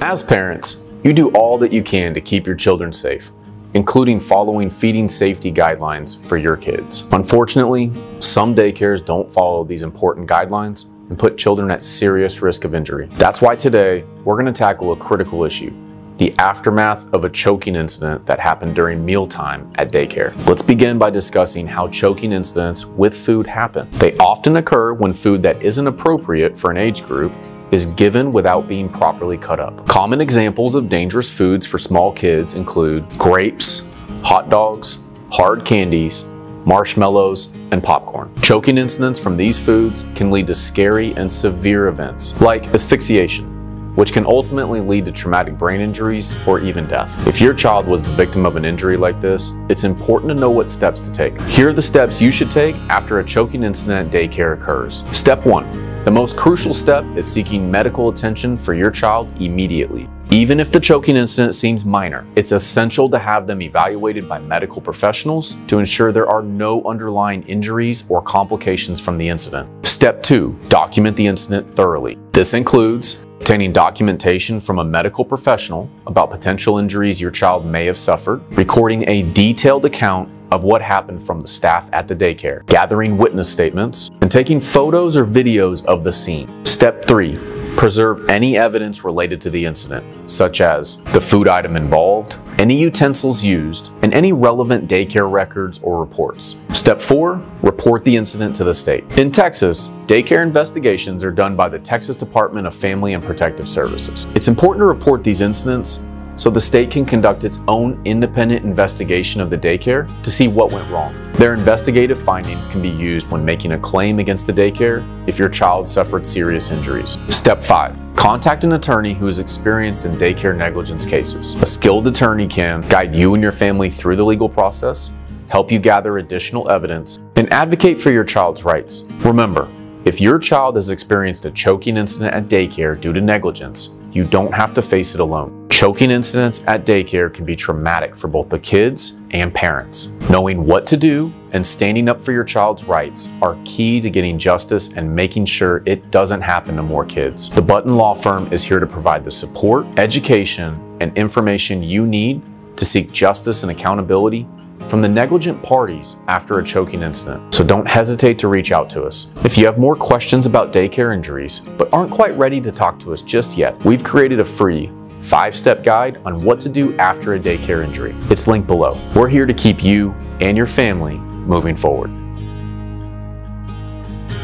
As parents, you do all that you can to keep your children safe, including following feeding safety guidelines for your kids. Unfortunately, some daycares don't follow these important guidelines and put children at serious risk of injury. That's why today, we're going to tackle a critical issue: the aftermath of a choking incident that happened during mealtime at daycare. Let's begin by discussing how choking incidents with food happen. They often occur when food that isn't appropriate for an age group is given without being properly cut up. Common examples of dangerous foods for small kids include grapes, hot dogs, hard candies, marshmallows, and popcorn. Choking incidents from these foods can lead to scary and severe events like asphyxiation, which can ultimately lead to traumatic brain injuries or even death. If your child was the victim of an injury like this, it's important to know what steps to take. Here are the steps you should take after a choking incident at daycare occurs. Step 1. The most crucial step is seeking medical attention for your child immediately. Even if the choking incident seems minor, it's essential to have them evaluated by medical professionals to ensure there are no underlying injuries or complications from the incident. Step 2. Document the incident thoroughly. This includes obtaining documentation from a medical professional about potential injuries your child may have suffered, recording a detailed account of what happened from the staff at the daycare, gathering witness statements, and taking photos or videos of the scene. Step 3. Preserve any evidence related to the incident, such as the food item involved, any utensils used, and any relevant daycare records or reports. Step 4. Report the incident to the state. In Texas, daycare investigations are done by the Texas Department of Family and Protective Services. It's important to report these incidents so the state can conduct its own independent investigation of the daycare to see what went wrong. Their investigative findings can be used when making a claim against the daycare if your child suffered serious injuries. Step 5. Contact an attorney who is experienced in daycare negligence cases. A skilled attorney can guide you and your family through the legal process, help you gather additional evidence, and advocate for your child's rights. Remember, if your child has experienced a choking incident at daycare due to negligence, you don't have to face it alone. Choking incidents at daycare can be traumatic for both the kids and parents. Knowing what to do and standing up for your child's rights are key to getting justice and making sure it doesn't happen to more kids. The Button Law Firm is here to provide the support, education, and information you need to seek justice and accountability from the negligent parties after a choking incident. So don't hesitate to reach out to us. If you have more questions about daycare injuries but aren't quite ready to talk to us just yet, we've created a free 5-step guide on what to do after a daycare injury. It's linked below. We're here to keep you and your family moving forward.